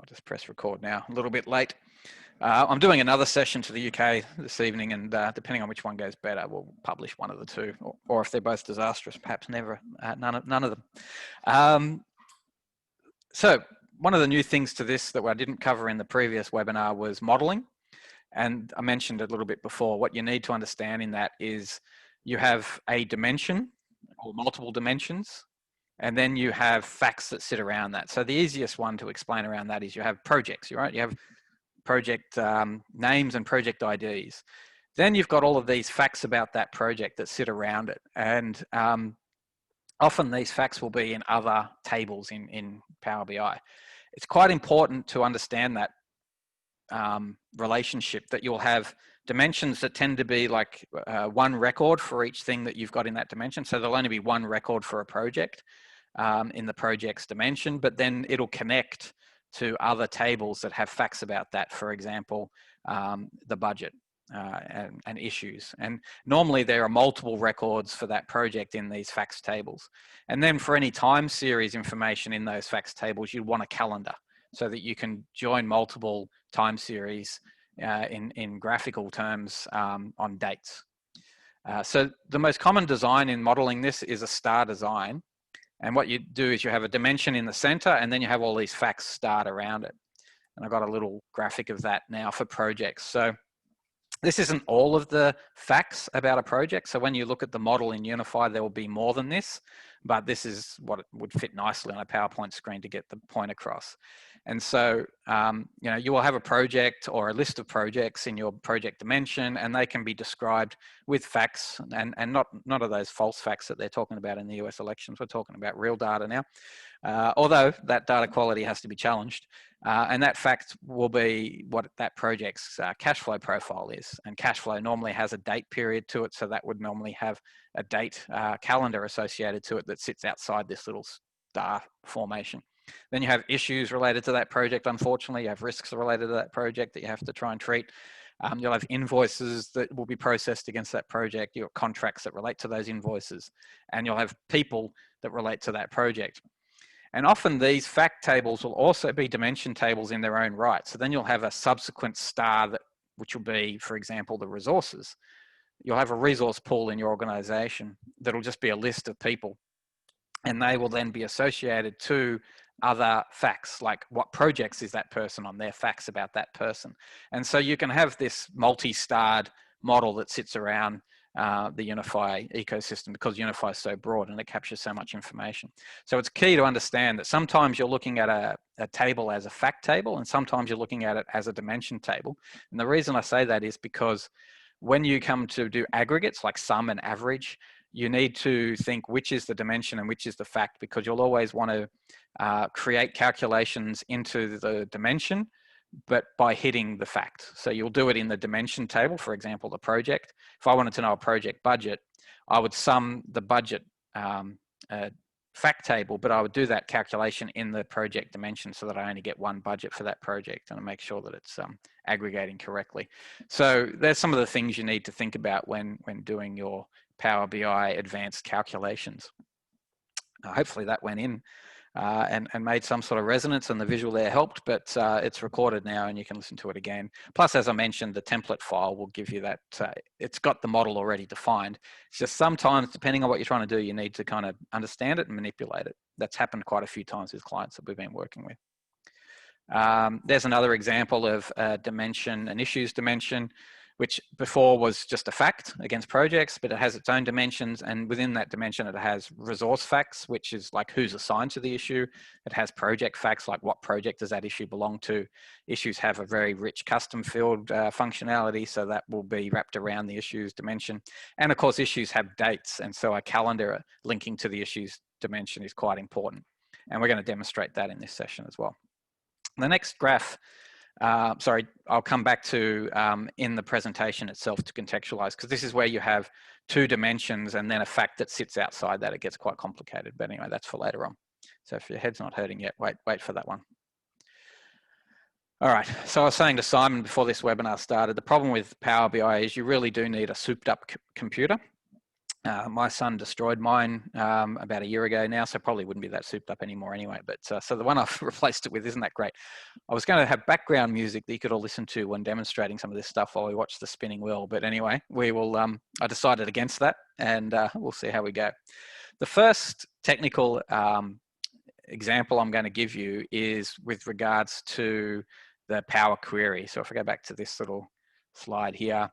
I'll just press record now, a little bit late. I'm doing another session to the UK this evening, and depending on which one goes better, we'll publish one of the two, or if they're both disastrous, perhaps never, none of them. So one of the new things to this that I didn't cover in the previous webinar was modeling. And I mentioned a little bit before, what you need to understand in that is you have a dimension or multiple dimensions, and then you have facts that sit around that. So the easiest one to explain around that is you have projects, right? You have project names and project IDs. Then you've got all of these facts about that project that sit around it. And often these facts will be in other tables in Power BI. It's quite important to understand that relationship, that you'll have dimensions that tend to be like one record for each thing that you've got in that dimension. So there'll only be one record for a project in the project's dimension, but then it'll connect to other tables that have facts about that. For example, the budget and issues. And normally there are multiple records for that project in these facts tables. And then for any time series information in those facts tables, you want a calendar so that you can join multiple time series in graphical terms on dates. So the most common design in modeling this is a star design. And what you do is you have a dimension in the center, and then you have all these facts starred around it. And I've got a little graphic of that now for projects. So this isn't all of the facts about a project. So when you look at the model in UniPhi, there will be more than this, but this is what would fit nicely on a PowerPoint screen to get the point across. And so, you know, you will have a project or a list of projects in your project dimension, and they can be described with facts and not of those false facts that they're talking about in the US elections. We're talking about real data now, although that data quality has to be challenged. And that fact will be what that project's cash flow profile is. And cash flow normally has a date period to it, so that would normally have a date calendar associated to it that sits outside this little star formation. Then you have issues related to that project. Unfortunately, you have risks related to that project that you have to try and treat. You'll have invoices that will be processed against that project. You'll have contracts that relate to those invoices, and you'll have people that relate to that project. And often these fact tables will also be dimension tables in their own right. So then you'll have a subsequent star which will be, for example, the resources. You'll have a resource pool in your organization that'll just be a list of people, and they will then be associated to other facts, like what projects is that person on, their facts about that person. And so you can have this multi-starred model that sits around the UniPhi ecosystem, because UniPhi is so broad and it captures so much information. So it's key to understand that sometimes you're looking at a table as a fact table, and sometimes you're looking at it as a dimension table. And the reason I say that is because when you come to do aggregates like sum and average, you need to think which is the dimension and which is the fact, because you'll always want to create calculations into the dimension, but by hitting the fact. So you'll do it in the dimension table, for example, the project. If I wanted to know a project budget, I would sum the budget fact table, but I would do that calculation in the project dimension so that I only get one budget for that project, and I make sure that it's aggregating correctly. So there's some of the things you need to think about when doing your Power BI advanced calculations. Hopefully that went in and made some sort of resonance, and the visual there helped, but it's recorded now and you can listen to it again. Plus, as I mentioned, the template file will give you that, it's got the model already defined. It's just sometimes, depending on what you're trying to do, you need to kind of understand it and manipulate it. That's happened quite a few times with clients that we've been working with. There's another example of a dimension, an issues dimension, which before was just a fact against projects, but it has its own dimensions, and within that dimension it has resource facts, which is like who's assigned to the issue. It has project facts, like what project does that issue belong to. Issues have a very rich custom field functionality, so that will be wrapped around the issues dimension. And of course, issues have dates, and so a calendar linking to the issues dimension is quite important. And we're going to demonstrate that in this session as well. The next graph, sorry, I'll come back to in the presentation itself to contextualize, because this is where you have two dimensions and then a fact that sits outside that. It gets quite complicated, but anyway, that's for later on. So if your head's not hurting yet, wait for that one. All right, so I was saying to Simon before this webinar started, the problem with Power BI is you really do need a souped up computer. My son destroyed mine about a year ago now, so probably wouldn't be that souped up anymore anyway. But so the one I've replaced it with isn't that great. I was going to have background music that you could all listen to when demonstrating some of this stuff while we watch the spinning wheel. But anyway, we will. I decided against that, and we'll see how we go. The first technical example I'm going to give you is with regards to the Power Query. So if I go back to this little slide here,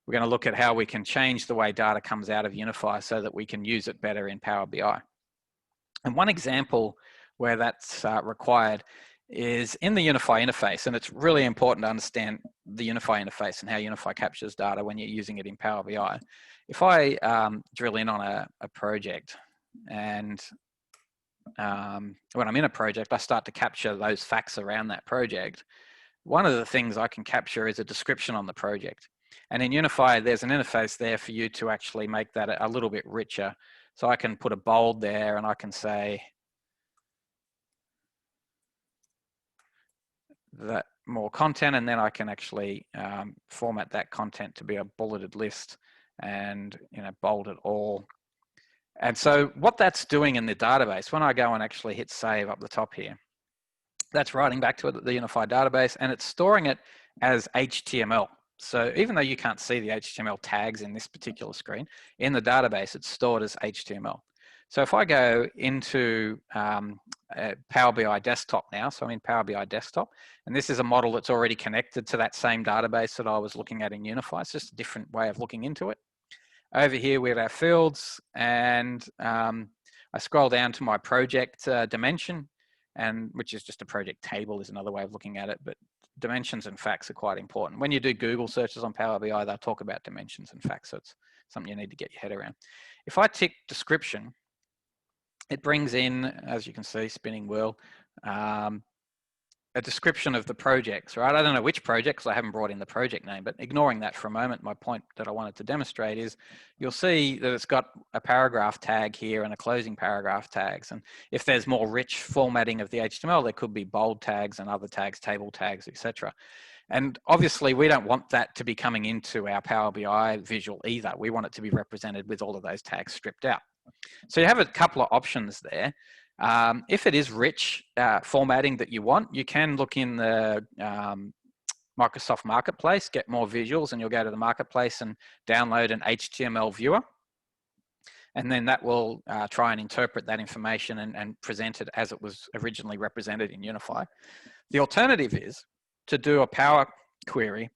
we're going to look at how we can change the way data comes out of UniPhi so that we can use it better in Power BI. And one example where that's required is in the UniPhi interface, and it's really important to understand the UniPhi interface and how UniPhi captures data when you're using it in Power BI. If I drill in on a project, and when I'm in a project, I start to capture those facts around that project. One of the things I can capture is a description on the project. And in UniPhi, there's an interface there for you to actually make that a little bit richer. So I can put a bold there and I can say that more content, and then I can actually format that content to be a bulleted list and bold it all. And so what that's doing in the database, when I go and actually hit save up the top here, that's writing back to the UniPhi database, and it's storing it as HTML. So even though you can't see the HTML tags in this particular screen, in the database, it's stored as HTML. So if I go into Power BI Desktop now, so I'm in Power BI Desktop, and this is a model that's already connected to that same database that I was looking at in UniPhi. It's just a different way of looking into it. Over here we have our fields, and I scroll down to my project dimension, and which is just a project table is another way of looking at it, but dimensions and facts are quite important. When you do Google searches on Power BI, they'll talk about dimensions and facts, so it's something you need to get your head around. If I tick description, it brings in, as you can see, spinning wheel, a description of the projects, right? I don't know which project because I haven't brought in the project name, but ignoring that for a moment, my point that I wanted to demonstrate is you'll see that it's got a paragraph tag here and a closing paragraph tags. And if there's more rich formatting of the HTML, there could be bold tags and other tags, table tags, etc. And obviously we don't want that to be coming into our Power BI visual either. We want it to be represented with all of those tags stripped out. So you have a couple of options there. If it is rich formatting that you want, you can look in the Microsoft Marketplace, get more visuals, and you'll go to the Marketplace and download an HTML viewer. And then that will try and interpret that information and present it as it was originally represented in UniPhi. The alternative is to do a Power Query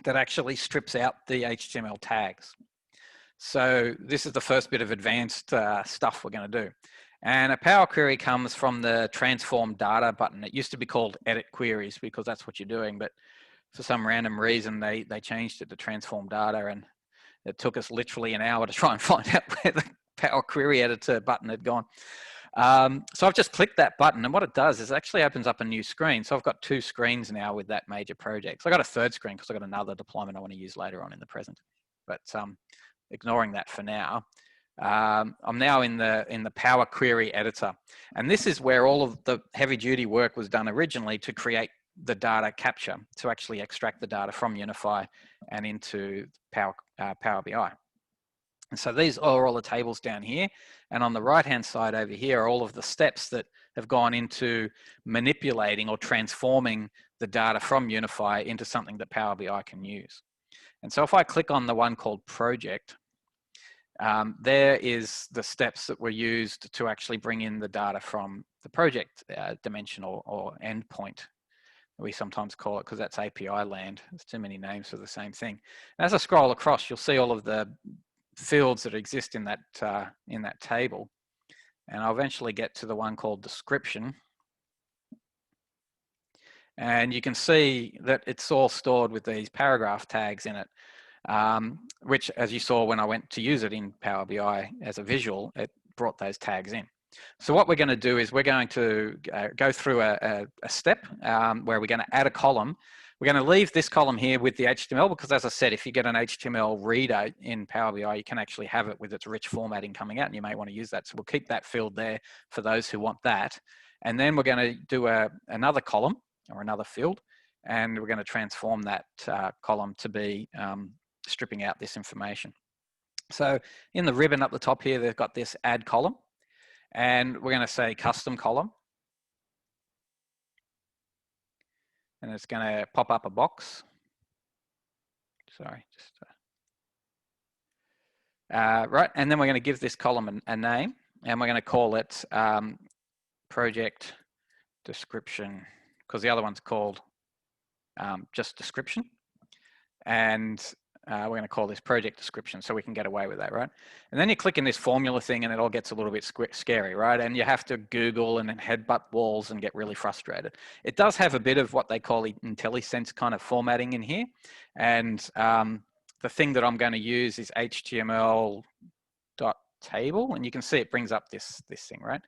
that actually strips out the HTML tags. So this is the first bit of advanced stuff we're going to do. And a Power Query comes from the Transform Data button. It used to be called Edit Queries because that's what you're doing, but for some random reason, they changed it to Transform Data, and it took us literally an hour to try and find out where the Power Query Editor button had gone. So I've just clicked that button, and what it does is it actually opens up a new screen. So I've got two screens now with that major project. So I got a third screen because I've got another deployment I want to use later on in the present. But ignoring that for now, I'm now in the Power Query Editor, and this is where all of the heavy duty work was done originally to create the data capture, to actually extract the data from UniPhi and into Power BI. And so these are all the tables down here, and on the right hand side over here are all of the steps that have gone into manipulating or transforming the data from UniPhi into something that Power BI can use. And so if I click on the one called Project, there is the steps that were used to actually bring in the data from the project dimension or endpoint, we sometimes call it, because that's API land. There's too many names for the same thing. And as I scroll across, you'll see all of the fields that exist in that table. And I'll eventually get to the one called Description. And you can see that it's all stored with these paragraph tags in it. Which, as you saw when I went to use it in Power BI as a visual, it brought those tags in. So what we're going to do is we're going to go through a step where we're going to add a column. We're going to leave this column here with the HTML because, as I said, if you get an HTML reader in Power BI, you can actually have it with its rich formatting coming out, and you may want to use that. So we'll keep that field there for those who want that. And then we're going to do another column or another field, and we're going to transform that column to be stripping out this information. So in the ribbon up the top here, they've got this add column, and we're going to say custom column. And it's going to pop up a box. Sorry, just right. And then we're going to give this column a name, and we're going to call it project description, because the other one's called just description. And we're going to call this project description, so we can get away with that, right? And then you click in this formula thing and it all gets a little bit scary, right? And you have to Google and then headbutt walls and get really frustrated. It does have a bit of what they call IntelliSense kind of formatting in here. And the thing that I'm going to use is HTML.table, and you can see it brings up this thing, right?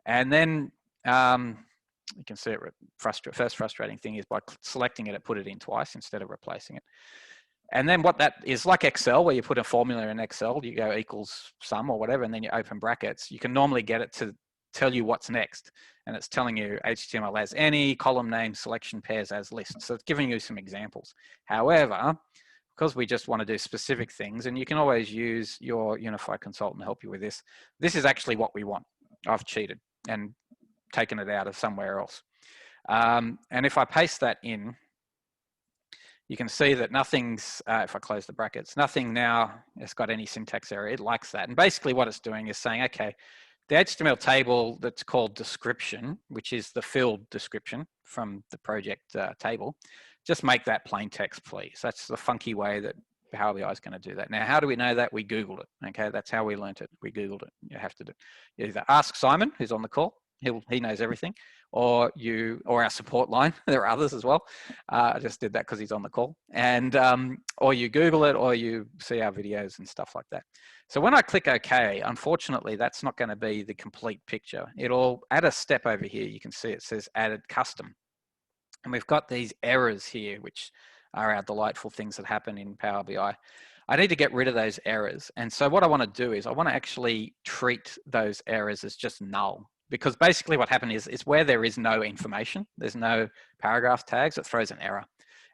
And then you can see it. First frustrating thing is by selecting it, it put it in twice instead of replacing it. And then what that is, like Excel, where you put a formula in Excel, you go equals sum or whatever, and then you open brackets. You can normally get it to tell you what's next, and it's telling you HTML as any, column name, selection pairs as list. So it's giving you some examples. However, because we just want to do specific things, and you can always use your UniPhi consultant to help you with this. This is actually what we want. I've cheated and taken it out of somewhere else. And if I paste that in, you can see that nothing's, if I close the brackets, nothing now has got any syntax error. It likes that. And basically what it's doing is saying, okay, the HTML table that's called description, which is the field description from the project table, just make that plain text, please. That's the funky way that Power BI is going to do that. Now, how do we know that? We Googled it. Okay, that's how we learned it. We Googled it. You have to do. You either ask Simon, who's on the call. He knows everything, or our support line. There are others as well. I just did that because he's on the call. And or you Google it, or you see our videos and stuff like that. So when I click OK, unfortunately, that's not going to be the complete picture. It'll add a step over here. You can see it says added custom. And we've got these errors here, which are our delightful things that happen in Power BI. I need to get rid of those errors. And so what I want to do is I want to actually treat those errors as just null. Because basically what happened is where there is no information, there's no paragraph tags, it throws an error.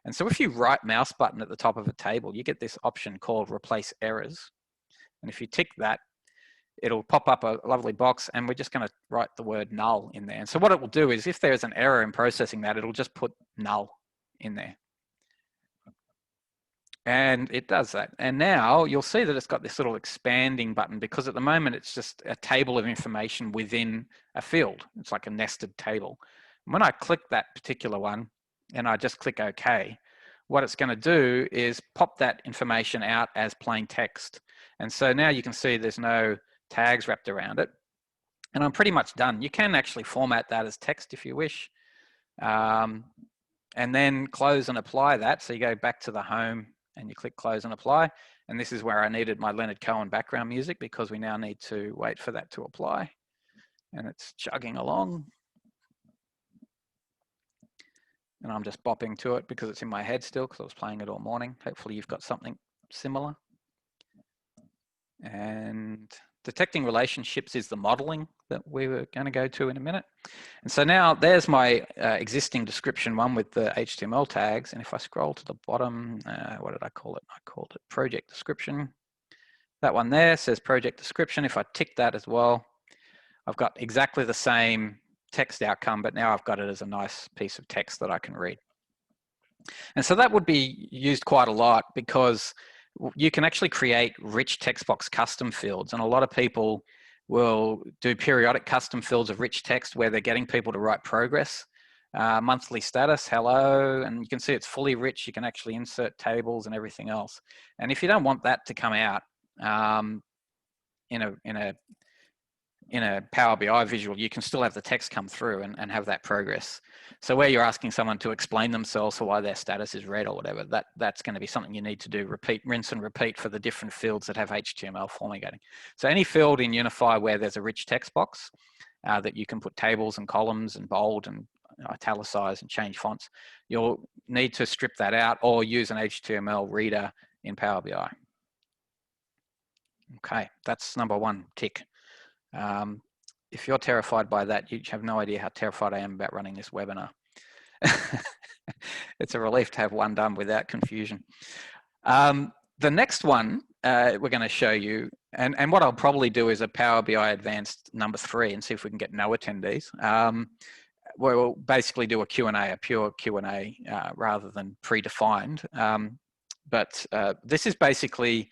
And so if you right mouse button at the top of a table, you get this option called replace errors. And if you tick that, it'll pop up a lovely box, and we're just going to write the word null in there. And so what it will do is if there's an error in processing that, it'll just put null in there. And it does that. And now you'll see that it's got this little expanding button, because at the moment it's just a table of information within a field. It's like a nested table. And when I click that particular one and I just click OK, what it's going to do is pop that information out as plain text. And so now you can see there's no tags wrapped around it. And I'm pretty much done. You can actually format that as text if you wish. And then close and apply that. So you go back to the home and you click close and apply. And this is where I needed my Leonard Cohen background music, because we now need to wait for that to apply. And it's chugging along. And I'm just bopping to it because it's in my head still, because I was playing it all morning. Hopefully you've got something similar. And detecting relationships is the modeling that we were going to go to in a minute. And so now there's my existing description one with the HTML tags. And if I scroll to the bottom, what did I call it? I called it project description. That one there says project description. If I tick that as well, I've got exactly the same text outcome, but now I've got it as a nice piece of text that I can read. And so that would be used quite a lot, because you can actually create rich text box custom fields. And a lot of people will do periodic custom fields of rich text where they're getting people to write progress, monthly status, hello, and you can see it's fully rich. You can actually insert tables and everything else. And if you don't want that to come out in a Power BI visual, you can still have the text come through and have that progress. So where you're asking someone to explain themselves or why their status is red or whatever, that's going to be something you need to do, rinse and repeat for the different fields that have HTML formatting. So any field in UniPhi where there's a rich text box that you can put tables and columns and bold and italicize and change fonts, you'll need to strip that out or use an HTML reader in Power BI. Okay, that's number one, tick. If you're terrified by that, you have no idea how terrified I am about running this webinar. It's a relief to have one done without confusion. The next one we're going to show you, and what I'll probably do is a Power BI Advanced number 3 and see if we can get no attendees. We'll basically do a Q&A, a pure Q&A rather than predefined. But this is basically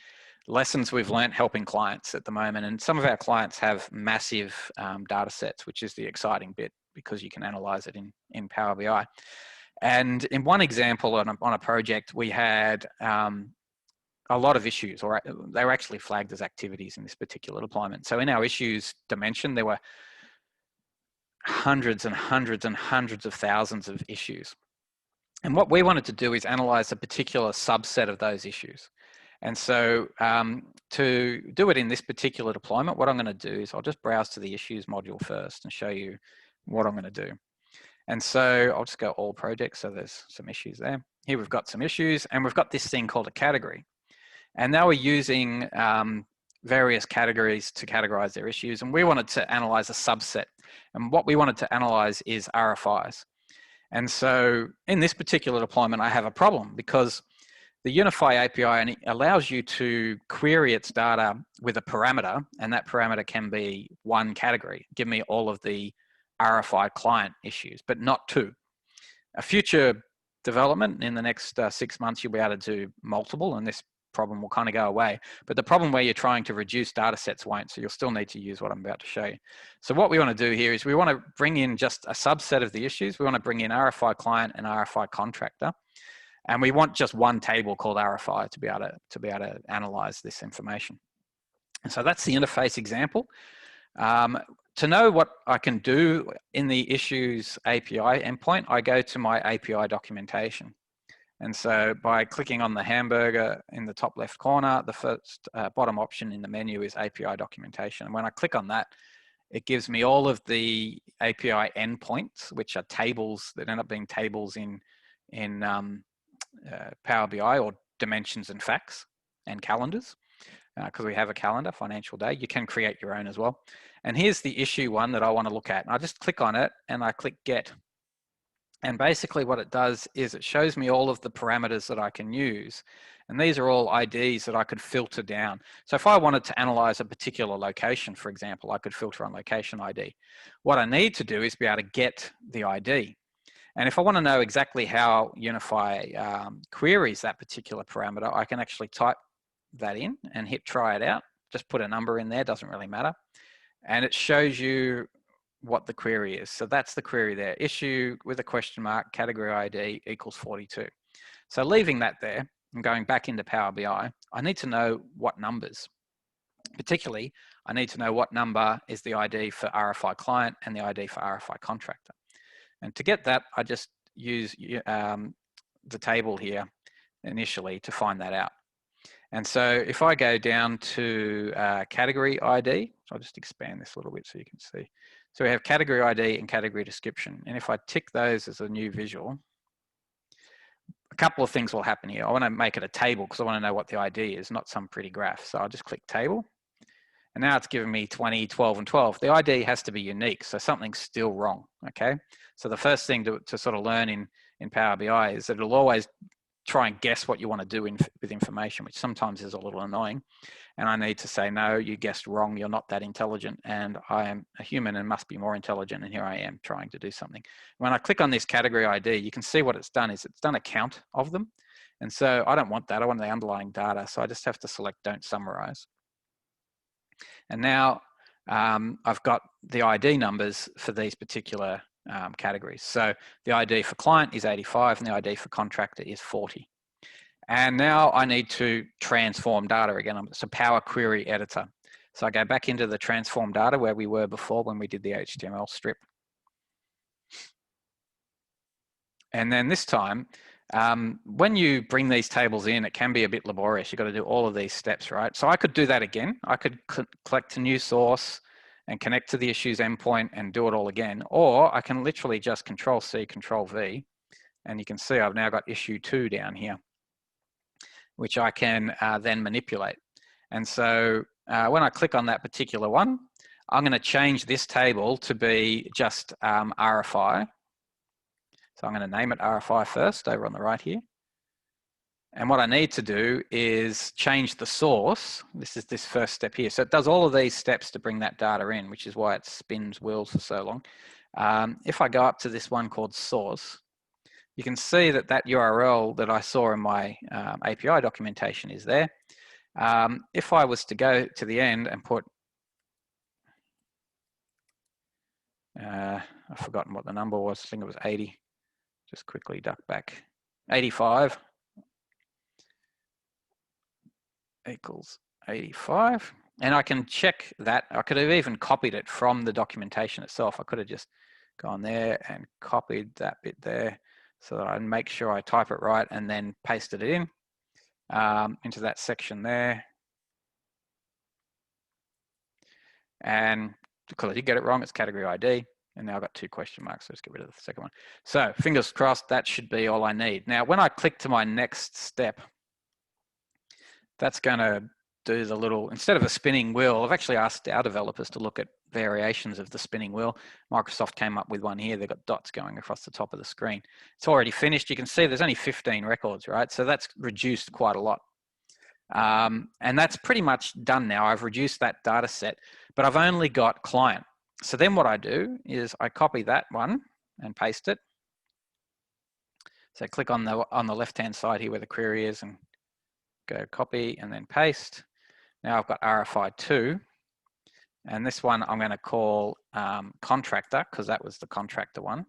lessons we've learned helping clients at the moment. And some of our clients have massive data sets, which is the exciting bit because you can analyze it in Power BI. And in one example on a project, we had a lot of issues, or they were actually flagged as activities in this particular deployment. So in our issues dimension, there were hundreds and hundreds and hundreds of thousands of issues. And what we wanted to do is analyze a particular subset of those issues. And so to do it in this particular deployment, what I'm going to do is I'll just browse to the issues module first and show you what I'm going to do. And so I'll just go all projects. So there's some issues there. Here we've got some issues, and we've got this thing called a category. And now we're using various categories to categorize their issues. And we wanted to analyze a subset. And what we wanted to analyze is RFIs. And so in this particular deployment, I have a problem because the UniPhi API allows you to query its data with a parameter, and that parameter can be one category. Give me all of the RFI client issues, but not two. A future development in the next 6 months, you'll be able to do multiple, and this problem will kind of go away. But the problem where you're trying to reduce data sets won't, so you'll still need to use what I'm about to show you. So what we want to do here is we want to bring in just a subset of the issues. We want to bring in RFI client and RFI contractor. And we want just one table called RFI to be able to analyze this information. And so that's the interface example. To know what I can do in the issues API endpoint, I go to my API documentation. And so by clicking on the hamburger in the top left corner, the first bottom option in the menu is API documentation. And when I click on that, it gives me all of the API endpoints, which are tables that end up being tables in Power BI, or dimensions and facts and calendars, because we have a calendar, financial day. You can create your own as well. And here's the issue one that I want to look at. And I just click on it and I click get. And basically what it does is it shows me all of the parameters that I can use. And these are all IDs that I could filter down. So if I wanted to analyze a particular location, for example, I could filter on location ID. What I need to do is be able to get the ID. And if I want to know exactly how UniPhi queries that particular parameter, I can actually type that in and hit try it out. Just put a number in there, doesn't really matter. And it shows you what the query is. So that's the query there. Issue with a question mark, category ID equals 42. So leaving that there and going back into Power BI, I need to know what numbers. Particularly, I need to know what number is the ID for RFI client and the ID for RFI contractor. And to get that, I just use the table here initially to find that out. And so if I go down to category ID, so I'll just expand this a little bit so you can see. So we have category ID and category description. And if I tick those as a new visual, a couple of things will happen here. I want to make it a table because I want to know what the ID is, not some pretty graph. So I'll just click table. And now it's giving me 20, 12, and 12. The ID has to be unique, so something's still wrong, okay? So the first thing to sort of learn in Power BI is that it'll always try and guess what you want to do with information, which sometimes is a little annoying. And I need to say, no, you guessed wrong, you're not that intelligent, and I am a human and must be more intelligent, and here I am trying to do something. When I click on this category ID, you can see what it's done is it's done a count of them. And so I don't want that, I want the underlying data, so I just have to select don't summarize. And now I've got the ID numbers for these particular categories. So the ID for client is 85 and the ID for contractor is 40. And now I need to transform data again. It's a Power Query editor. So I go back into the transform data where we were before when we did the HTML strip. And then this time, when you bring these tables in, it can be a bit laborious. You've got to do all of these steps, right? So I could do that again. I could collect a new source and connect to the issues endpoint and do it all again. Or I can literally just Control-C, Control-V, and you can see I've now got issue 2 down here, which I can then manipulate. And so when I click on that particular one, I'm going to change this table to be just RFI. So I'm going to name it RFI first over on the right here. And what I need to do is change the source. This is this first step here. So it does all of these steps to bring that data in, which is why it spins wheels for so long. If I go up to this one called source, you can see that that URL that I saw in my API documentation is there. If I was to go to the end and put, I've forgotten what the number was, I think it was 80. Just quickly duck back. 85 equals 85. And I can check that. I could have even copied it from the documentation itself. I could have just gone there and copied that bit there so that I make sure I type it right and then pasted it in into that section there. And because I did get it wrong, it's category ID. And now I've got 2 question marks, so let's get rid of the second one. So fingers crossed, that should be all I need. Now, when I click to my next step, that's going to do the little, instead of a spinning wheel, I've actually asked our developers to look at variations of the spinning wheel. Microsoft came up with one here. They've got dots going across the top of the screen. It's already finished. You can see there's only 15 records, right? So that's reduced quite a lot. And that's pretty much done now. I've reduced that data set, but I've only got client. So then what I do is I copy that one and paste it. So click on the left-hand side here where the query is and go copy and then paste. Now I've got RFI2, and this one I'm going to call contractor because that was the contractor one.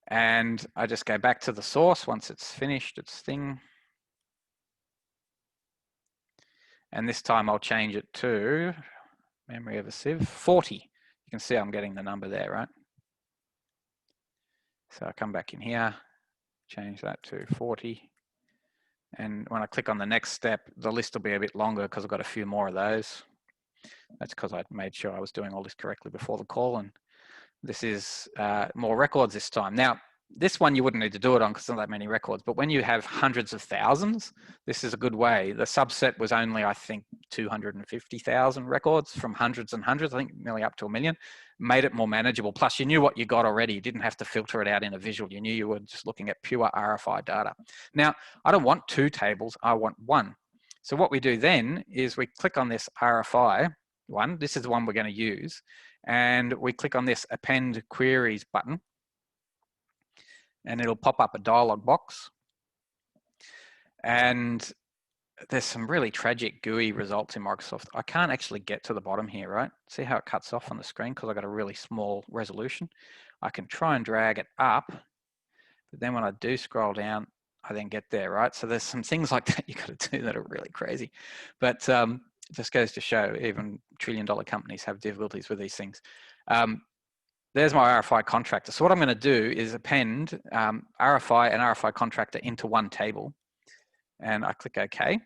And I just go back to the source once it's finished its thing. And this time I'll change it to memory of a sieve 40. You can see I'm getting the number there, right? So I come back in here, change that to 40. And when I click on the next step, the list will be a bit longer because I've got a few more of those. That's because I made sure I was doing all this correctly before the call. And this is more records this time. Now, this one you wouldn't need to do it on because there's not that many records, but when you have hundreds of thousands, this is a good way. The subset was only, I think, 250,000 records from hundreds and hundreds, I think nearly up to 1 million, made it more manageable. Plus you knew what you got already. You didn't have to filter it out in a visual. You knew you were just looking at pure RFI data. Now, I don't want 2 tables, I want 1. So what we do then is we click on this RFI one. This is the one we're going to use. And we click on this append queries button. And it'll pop up a dialog box. And there's some really tragic GUI results in Microsoft. I can't actually get to the bottom here, right? See how it cuts off on the screen because I've got a really small resolution. I can try and drag it up, but then when I do scroll down, I then get there, right? So there's some things like that you got to do that are really crazy. But it just goes to show even trillion-dollar companies have difficulties with these things. There's my RFI contractor. So what I'm going to do is append RFI and RFI contractor into one table. And I click OK.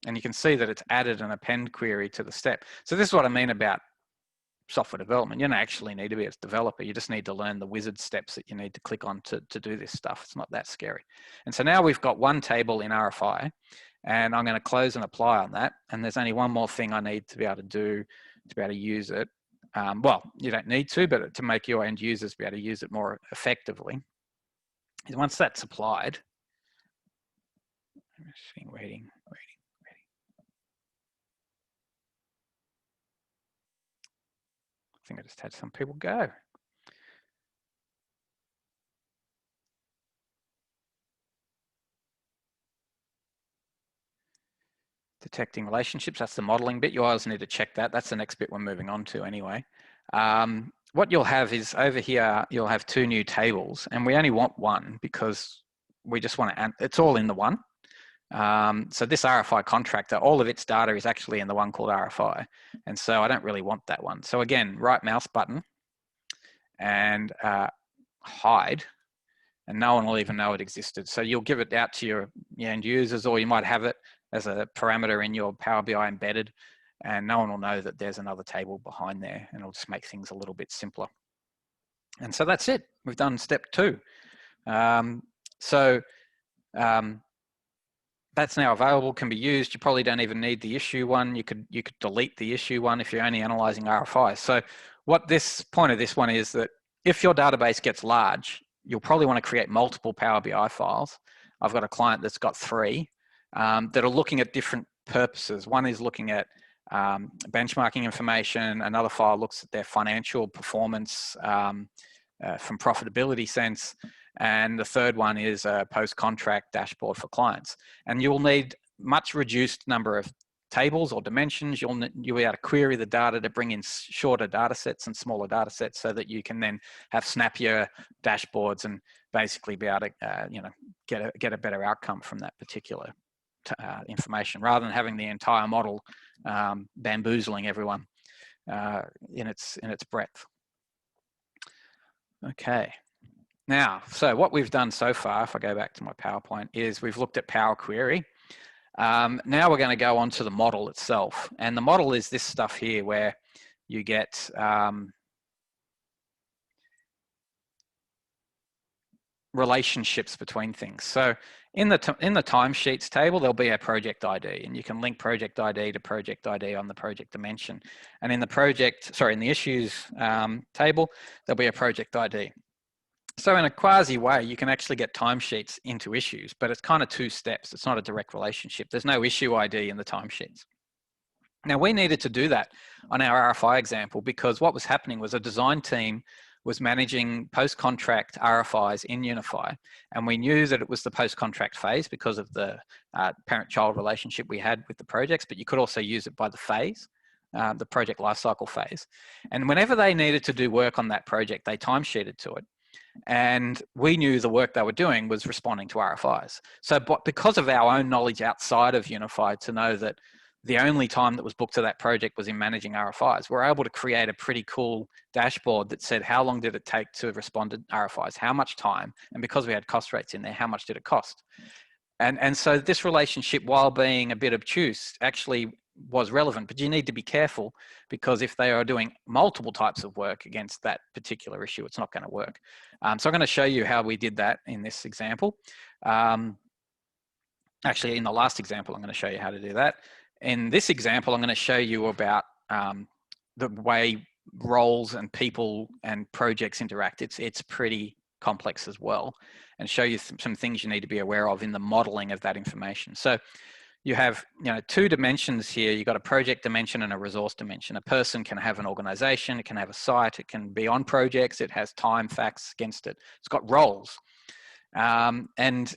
And you can see that it's added an append query to the step. So this is what I mean about software development. You don't actually need to be a developer. You just need to learn the wizard steps that you need to click on to do this stuff. It's not that scary. And so now we've got one table in RFI. And I'm going to close and apply on that. And there's only one more thing I need to be able to do to be able to use it. Well, you don't need to, but to make your end users be able to use it more effectively, is once that's applied, waiting. I think I just had some people go. Detecting relationships, that's the modeling bit. You always need to check that. That's the next bit we're moving on to anyway. What you'll have is over here, you'll have 2 new tables, and we only want one because we just want to, it's all in the one. So this RFI contractor, all of its data is actually in the one called RFI. And so I don't really want that one. So again, right mouse button and hide, and no one will even know it existed. So you'll give it out to your end users, or you might have it as a parameter in your Power BI embedded, and no one will know that there's another table behind there, and it'll just make things a little bit simpler. And so that's it. We've done step 2. That's now available, can be used. You probably don't even need the issue one. You could delete the issue one if you're only analyzing RFI. So what this point of this one is that if your database gets large, you'll probably want to create multiple Power BI files. I've got a client that's got 3 that are looking at different purposes. One is looking at benchmarking information. Another file looks at their financial performance from profitability sense. And the third one is a post-contract dashboard for clients. And you'll need much reduced number of tables or dimensions. You'll be able to query the data to bring in shorter data sets and smaller data sets so that you can then have snappier dashboards and basically be able to get a better outcome from that particular information, rather than having the entire model bamboozling everyone in its breadth. Okay. Now, so what we've done so far, if I go back to my PowerPoint, is we've looked at Power Query. Now we're going to go on to the model itself. And the model is this stuff here where you get relationships between things. So in the timesheets table, there'll be a project ID, and you can link project ID to project ID on the project dimension. And in the in the issues table, there'll be a project ID. So in a quasi way, you can actually get timesheets into issues, but it's kind of 2 steps. It's not a direct relationship. There's no issue ID in the timesheets. Now, we needed to do that on our RFI example because what was happening was a design team was managing post-contract RFIs in UniPhi, and we knew that it was the post-contract phase because of the parent-child relationship we had with the projects, but you could also use it by the phase, the project lifecycle phase. And whenever they needed to do work on that project, they timesheeted to it. And we knew the work they were doing was responding to RFIs. So because of our own knowledge outside of UniPhi to know that the only time that was booked to that project was in managing RFIs, we're able to create a pretty cool dashboard that said how long did it take to respond to RFIs, how much time, and because we had cost rates in there, how much did it cost? And so this relationship, while being a bit obtuse, actually was relevant, but you need to be careful because if they are doing multiple types of work against that particular issue, it's not going to work. So I'm going to show you how we did that in this example. Actually, in the last example, I'm going to show you how to do that. In this example, I'm going to show you about the way roles and people and projects interact. It's pretty complex as well, and show you some things you need to be aware of in the modeling of that information. So you have 2 dimensions here. You've got a project dimension and a resource dimension. A person can have an organization, it can have a site, it can be on projects, it has time facts against it. It's got roles. And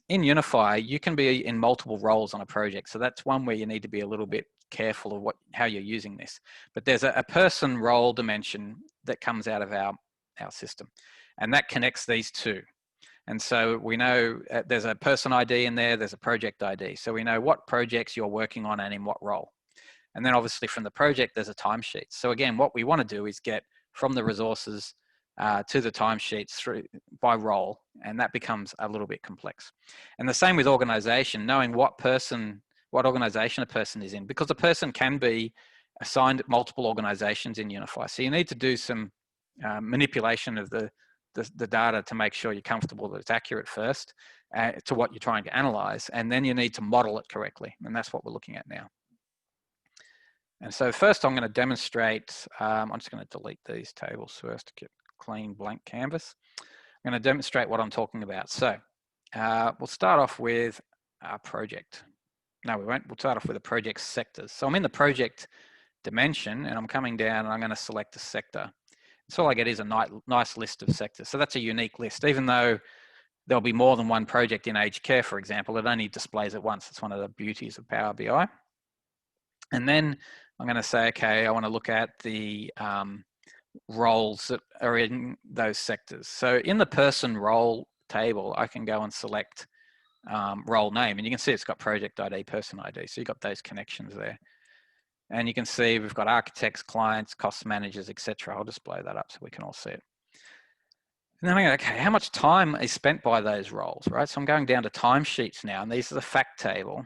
in UniPhi, you can be in multiple roles on a project. So that's one where you need to be a little bit careful of how you're using this. But there's a person role dimension that comes out of our system, and that connects these 2. And so we know there's a person ID in there, there's a project ID. So we know what projects you're working on and in what role. And then obviously from the project, there's a timesheet. So again, what we want to do is get from the resources to the timesheets through by role, and that becomes a little bit complex. And the same with organization, knowing what organization a person is in, because a person can be assigned multiple organizations in UniPhi. So you need to do some manipulation of the data to make sure you're comfortable that it's accurate first to what you're trying to analyze, and then you need to model it correctly, and that's what we're looking at now. And so first I'm going to demonstrate, I'm just going to delete these tables first to get clean blank canvas. I'm going to demonstrate what I'm talking about. So we'll start off with our project. No, we won't. We'll start off with the project sectors. So I'm in the project dimension, and I'm coming down, and I'm going to select a sector. So all I get is a nice list of sectors. So that's a unique list. Even though there'll be more than one project in aged care, for example, it only displays it once. It's one of the beauties of Power BI. And then I'm going to say, okay, I want to look at the roles that are in those sectors. So in the person role table, I can go and select role name, and you can see it's got project ID, person ID. So you've got those connections there. And you can see we've got architects, clients, cost managers, etc. I'll display that up so we can all see it. And then I go, okay, how much time is spent by those roles, right? So I'm going down to timesheets now, and these are the fact table.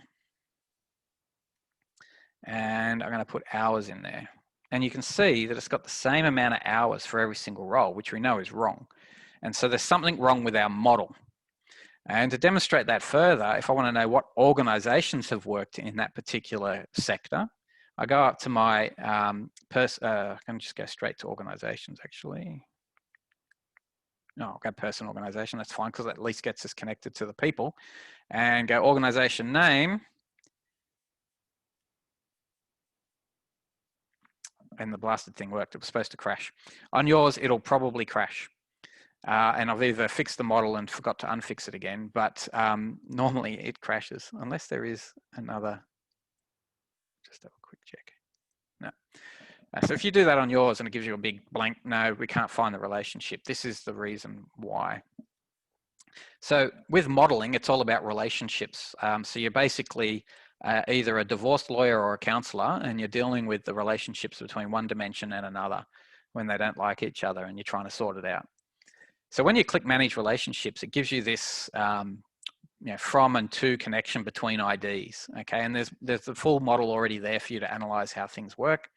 And I'm going to put hours in there. And you can see that it's got the same amount of hours for every single role, which we know is wrong. And so there's something wrong with our model. And to demonstrate that further, if I want to know what organizations have worked in that particular sector, I go up to my, I can just go straight to organizations actually. No, I'll go person organization. That's fine because at least gets us connected to the people. And go organization name. And the blasted thing worked. It was supposed to crash. On yours, it'll probably crash. And I've either fixed the model and forgot to unfix it again, but normally it crashes unless there is another. Just have a quick check. No. So if you do that on yours and it gives you a big blank, no, we can't find the relationship. This is the reason why. So with modeling, it's all about relationships. So you're basically either a divorced lawyer or a counselor, and you're dealing with the relationships between one dimension and another when they don't like each other and you're trying to sort it out. So when you click manage relationships, it gives you this from and to connection between IDs. Okay, and there's the full model already there for you to analyze how things work.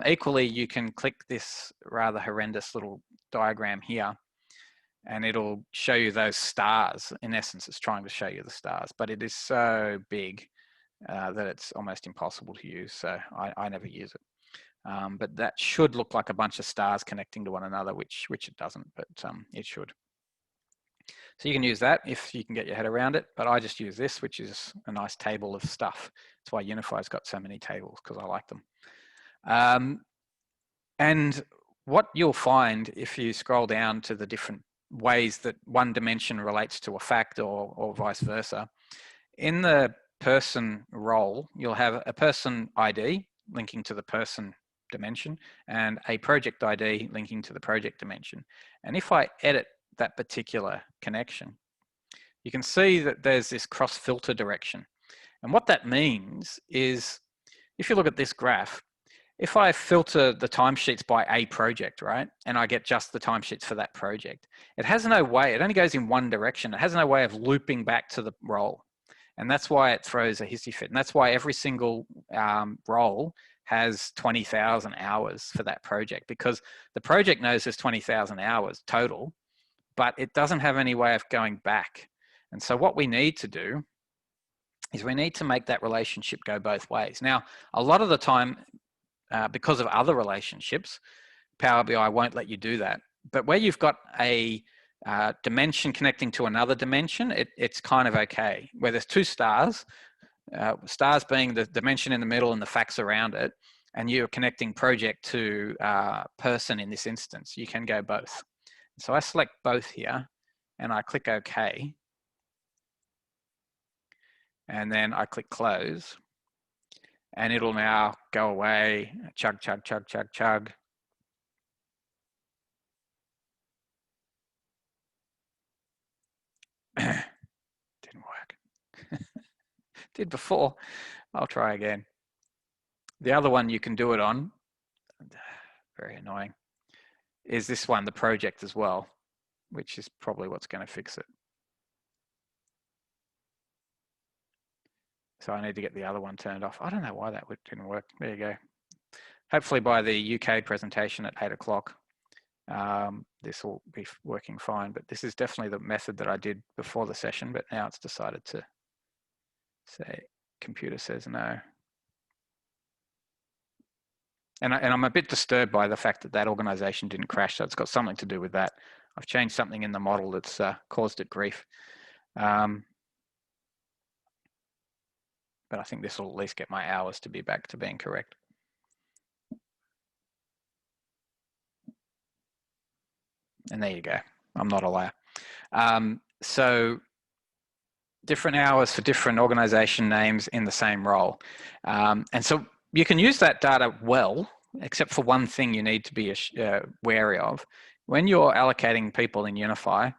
Equally, you can click this rather horrendous little diagram here, and it'll show you those stars. In essence, it's trying to show you the stars, but it is so big that it's almost impossible to use. So I never use it. But that should look like a bunch of stars connecting to one another, which it doesn't, but it should. So you can use that if you can get your head around it, but I just use this, which is a nice table of stuff. That's why UniPhi's got so many tables, because I like them. And what you'll find if you scroll down to the different ways that one dimension relates to a fact or vice versa, in the person role, you'll have a person ID linking to the person dimension and a project ID linking to the project dimension. And if I edit that particular connection, you can see that there's this cross filter direction. And what that means is, if you look at this graph, if I filter the timesheets by a project, right, and I get just the timesheets for that project, it has no way, it only goes in one direction. It has no way of looping back to the role. And that's why it throws a hissy fit. And that's why every single role has 20,000 hours for that project, because the project knows there's 20,000 hours total, but it doesn't have any way of going back. And so what we need to do is we need to make that relationship go both ways. Now, a lot of the time, because of other relationships, Power BI won't let you do that. But where you've got a dimension connecting to another dimension, it's kind of okay. Where there's two stars, stars being the dimension in the middle and the facts around it, and you're connecting project to person in this instance, you can go both. So I select both here and I click OK. And then I click close. And it'll now go away, chug, chug, chug, chug, chug. Didn't work. Did before. I'll try again. The other one you can do it on, very annoying, is this one, the project as well, which is probably what's going to fix it. So I need to get the other one turned off. I don't know why that didn't work. There you go. Hopefully by the UK presentation at 8 o'clock, this will be working fine. But this is definitely the method that I did before the session, but now it's decided to say, computer says no. And I'm a bit disturbed by the fact that that organization didn't crash. So it's got something to do with that. I've changed something in the model that's caused it grief. But I think this will at least get my hours to be back to being correct. And there you go. I'm not a liar. So different hours for different organization names in the same role. And so you can use that data well, except for one thing you need to be wary of. When you're allocating people in UniPhi,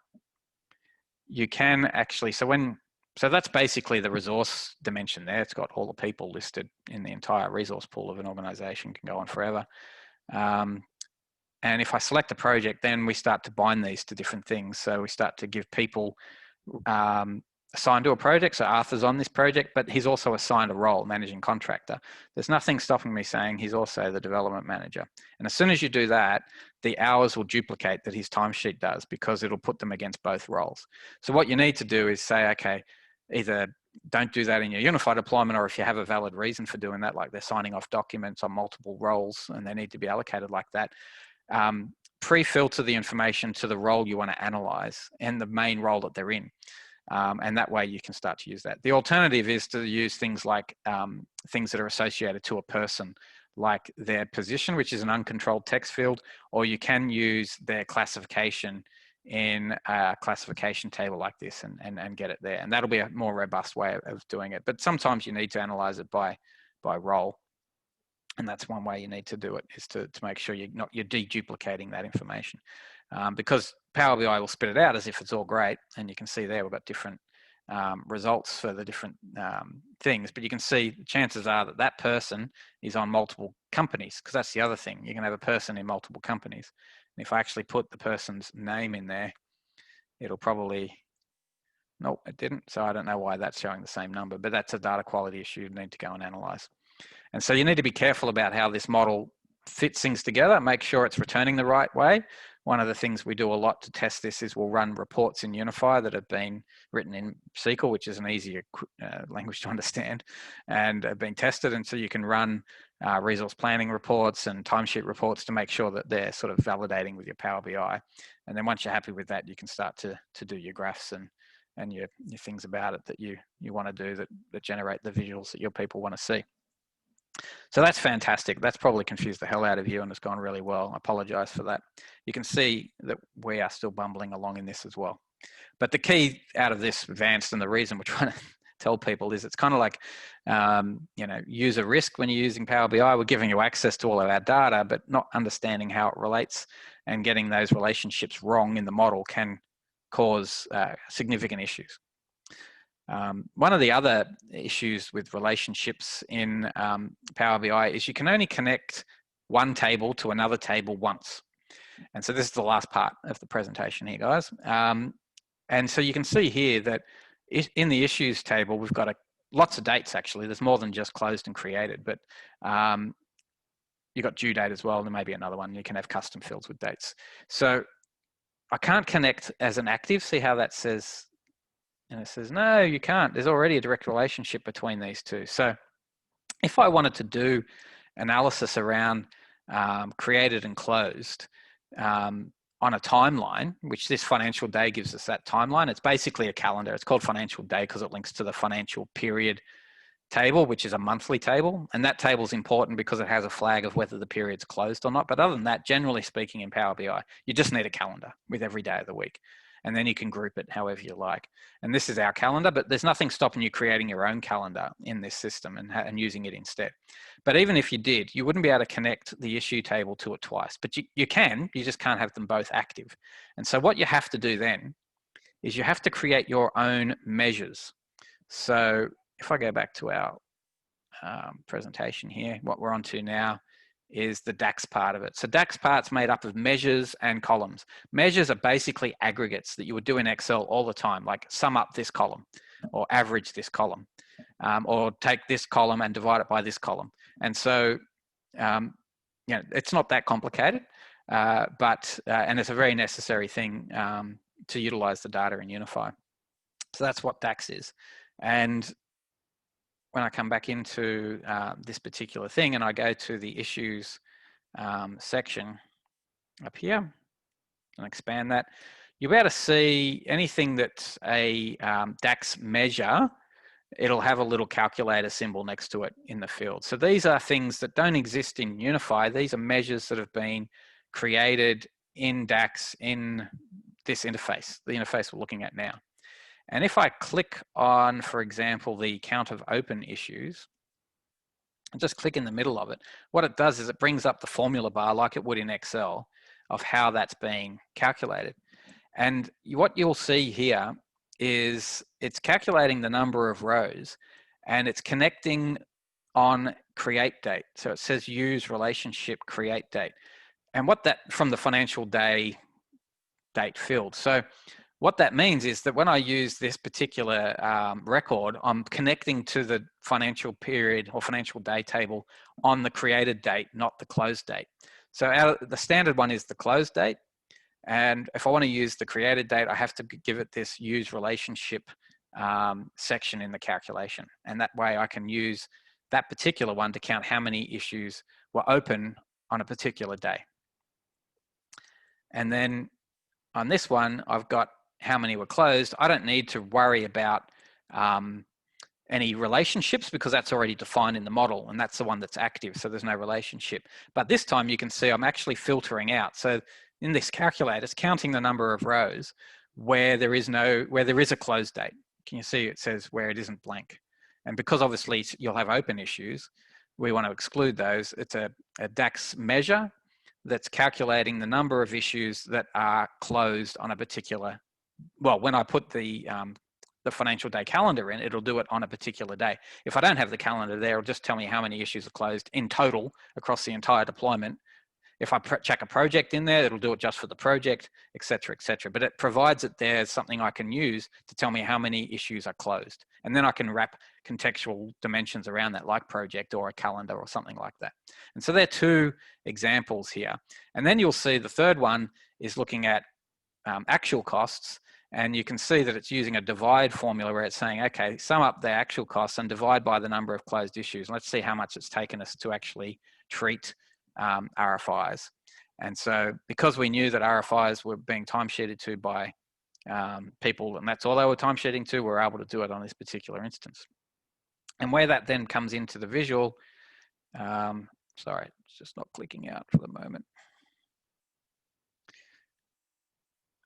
you can actually, so that's basically the resource dimension there. It's got all the people listed in the entire resource pool of an organization, can go on forever. And if I select a project, then we start to bind these to different things. So we start to give people assigned to a project. So Arthur's on this project, but he's also assigned a role, managing contractor. There's nothing stopping me saying he's also the development manager. And as soon as you do that, the hours will duplicate that his timesheet does, because it'll put them against both roles. So what you need to do is say, okay, either don't do that in your UniPhi deployment, or if you have a valid reason for doing that, like they're signing off documents on multiple roles and they need to be allocated like that, pre-filter the information to the role you want to analyze and the main role that they're in. And that way you can start to use that. The alternative is to use things like things that are associated to a person, like their position, which is an uncontrolled text field, or you can use their classification in a classification table like this and get it there. And that'll be a more robust way of doing it. But sometimes you need to analyze it by role. And that's one way you need to do it, is to make sure you're deduplicating that information. Because Power BI will spit it out as if it's all great. And you can see there we've got different results for the different things. But you can see the chances are that that person is on multiple companies, because that's the other thing. You can have a person in multiple companies. And if I actually put the person's name in there, it'll probably, nope, it didn't. So I don't know why that's showing the same number, but that's a data quality issue you need to go and analyze. And so you need to be careful about how this model fits things together, make sure it's returning the right way. One of the things we do a lot to test this is we'll run reports in UniPhi that have been written in SQL, which is an easier language to understand, and have been tested. And so you can run resource planning reports and timesheet reports to make sure that they're sort of validating with your Power BI. And then once you're happy with that, you can start to do your graphs and your things about it that you want to do that generate the visuals that your people want to see. So that's fantastic. That's probably confused the hell out of you and it's gone really well. I apologize for that. You can see that we are still bumbling along in this as well. But the key out of this advanced, and the reason we're trying to tell people, is it's kind of like, user risk when you're using Power BI. We're giving you access to all of our data, but not understanding how it relates and getting those relationships wrong in the model can cause significant issues. One of the other issues with relationships in Power BI is you can only connect one table to another table once. And so this is the last part of the presentation here, guys. And so you can see here that in the issues table, we've got lots of dates, actually. There's more than just closed and created, but you've got due date as well, and there may be another one. You can have custom fields with dates. So I can't connect as an active. See how that says? And it says, no, you can't. There's already a direct relationship between these two. So if I wanted to do analysis around created and closed on a timeline, which this financial day gives us that timeline, it's basically a calendar. It's called financial day because it links to the financial period table, which is a monthly table. And that table is important because it has a flag of whether the period's closed or not. But other than that, generally speaking in Power BI, you just need a calendar with every day of the week. And then you can group it however you like. And this is our calendar, but there's nothing stopping you creating your own calendar in this system and using it instead. But even if you did, you wouldn't be able to connect the issue table to it twice, but you can, you just can't have them both active. And so what you have to do then is you have to create your own measures. So if I go back to our presentation here, what we're on to now is the DAX part of it. So DAX part's made up of measures and columns. Measures are basically aggregates that you would do in Excel all the time, like sum up this column or average this column, or take this column and divide it by this column. And so, it's not that complicated, but it's a very necessary thing to utilize the data in UniPhi. So that's what DAX is. And when I come back into this particular thing and I go to the issues section up here and expand that, you'll be able to see anything that's a DAX measure, it'll have a little calculator symbol next to it in the field. So these are things that don't exist in UniPhi. These are measures that have been created in DAX in this interface, the interface we're looking at now. And if I click on, for example, the count of open issues, and just click in the middle of it, what it does is it brings up the formula bar like it would in Excel of how that's being calculated. And what you'll see here is it's calculating the number of rows and it's connecting on create date. So it says use relationship create date. And what that, from the financial day date field. So what that means is that when I use this particular record, I'm connecting to the financial period or financial day table on the created date, not the closed date. So the standard one is the closed date. And if I want to use the created date, I have to give it this use relationship section in the calculation. And that way I can use that particular one to count how many issues were open on a particular day. And then on this one, I've got how many were closed. I don't need to worry about any relationships because that's already defined in the model, and that's the one that's active, so there's no relationship. But this time you can see I'm actually filtering out. So in this calculator, it's counting the number of rows where there is a close date. Can you see it says where it isn't blank? And because obviously you'll have open issues, we want to exclude those. It's a DAX measure that's calculating the number of issues that are closed on a particular, well, when I put the financial day calendar in, it'll do it on a particular day. If I don't have the calendar there, it'll just tell me how many issues are closed in total across the entire deployment. If I check a project in there, it'll do it just for the project, et cetera, et cetera. But it provides that there's something I can use to tell me how many issues are closed. And then I can wrap contextual dimensions around that, like project or a calendar or something like that. And so there are two examples here. And then you'll see the third one is looking at actual costs. And you can see that it's using a divide formula where it's saying, okay, sum up the actual costs and divide by the number of closed issues. Let's see how much it's taken us to actually treat RFIs. And so because we knew that RFIs were being timesheeted to by people, and that's all they were timesheeting to, we're able to do it on this particular instance. And where that then comes into the visual, sorry, it's just not clicking out for the moment.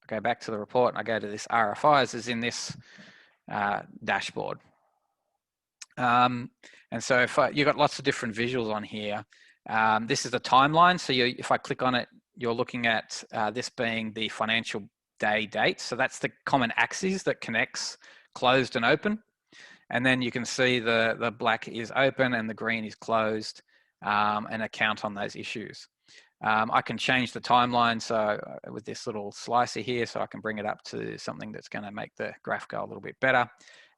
I go back to the report and I go to this RFIs is in this dashboard. And so if you've got lots of different visuals on here. This is the timeline. So if I click on it, you're looking at this being the financial day date. So that's the common axis that connects closed and open. And then you can see the black is open and the green is closed, and a count on those issues. I can change the timeline so with this little slicer here, so I can bring it up to something that's going to make the graph go a little bit better.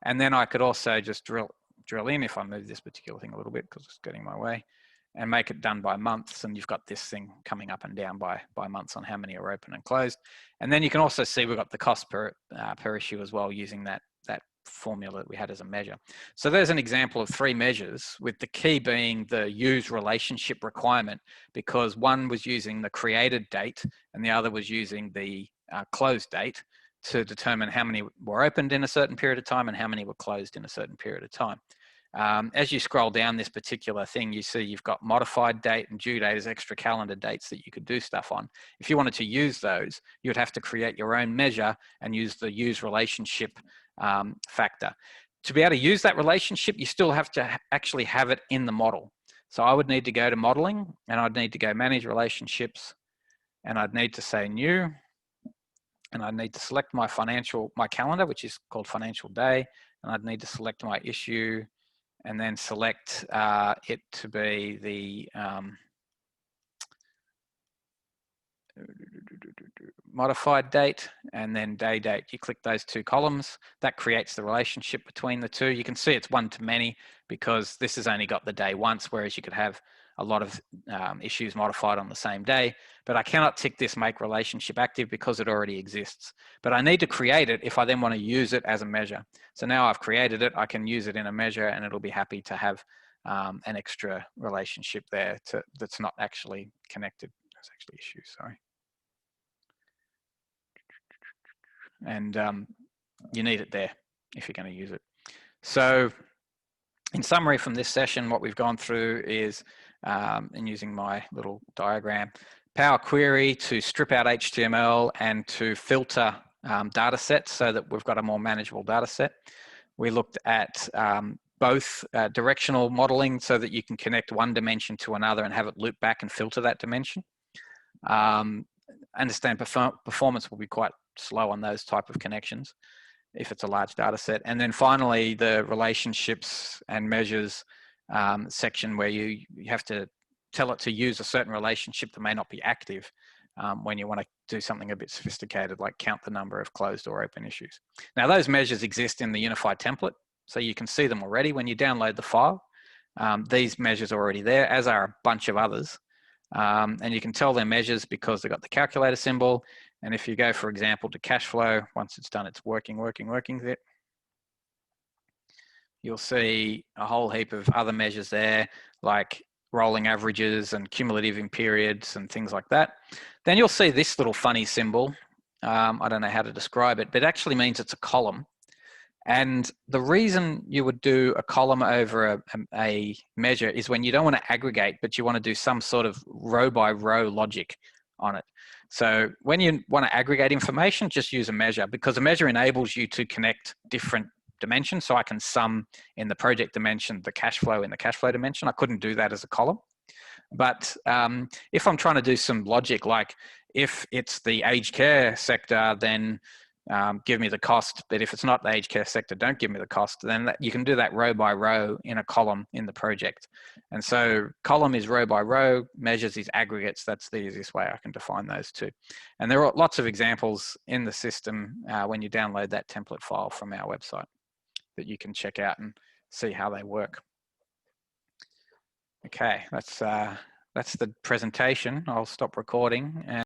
And then I could also just drill in if I move this particular thing a little bit because it's getting my way, and make it done by months. And you've got this thing coming up and down by months on how many are open and closed. And then you can also see we've got the cost per issue as well using that formula that we had as a measure. So there's an example of 3 measures, with the key being the use relationship requirement, because one was using the created date and the other was using the closed date to determine how many were opened in a certain period of time and how many were closed in a certain period of time. As you scroll down this particular thing, you see you've got modified date and due date as extra calendar dates that you could do stuff on. If you wanted to use those, you'd have to create your own measure and use the use relationship factor. To be able to use that relationship, you still have to actually have it in the model. So I would need to go to modeling, and I'd need to go manage relationships, and I'd need to say new, and I'd need to select my calendar, which is called financial day, and I'd need to select my issue, and then select it to be the modified date, and then day date. You click those 2 columns. That creates the relationship between the two. You can see it's one to many because this has only got the day once, whereas you could have a lot of issues modified on the same day. But I cannot tick this make relationship active because it already exists. But I need to create it if I then want to use it as a measure. So now I've created it, I can use it in a measure, and it'll be happy to have an extra relationship there that's not actually connected. That's actually issues, sorry. And you need it there if you're going to use it. So in summary from this session, what we've gone through is, and using my little diagram, Power Query to strip out HTML and to filter data sets so that we've got a more manageable data set. We looked at both directional modeling so that you can connect one dimension to another and have it loop back and filter that dimension. Understand performance will be quite slow on those type of connections if it's a large data set. And then finally, the relationships and measures section where you have to tell it to use a certain relationship that may not be active when you want to do something a bit sophisticated, like count the number of closed or open issues. Now, those measures exist in the UniPhi template, so you can see them already when you download the file. These measures are already there, as are a bunch of others. And you can tell they're measures because they've got the calculator symbol. And if you go, for example, to cash flow, once it's done, it's working it. You'll see a whole heap of other measures there, like rolling averages and cumulative in periods and things like that. Then you'll see this little funny symbol. I don't know how to describe it, but it actually means it's a column. And the reason you would do a column over a measure is when you don't want to aggregate, but you want to do some sort of row by row logic on it. So when you want to aggregate information, just use a measure, because a measure enables you to connect different dimensions. So I can sum in the project dimension the cash flow in the cash flow dimension. I couldn't do that as a column. But if I'm trying to do some logic, like if it's the aged care sector, then give me the cost. But if it's not the aged care sector, don't give me the cost. Then you can do that row by row in a column in the project. And so column is row by row, measures is aggregates. That's the easiest way I can define those two. And there are lots of examples in the system when you download that template file from our website that you can check out and see how they work. Okay, that's the presentation. I'll stop recording.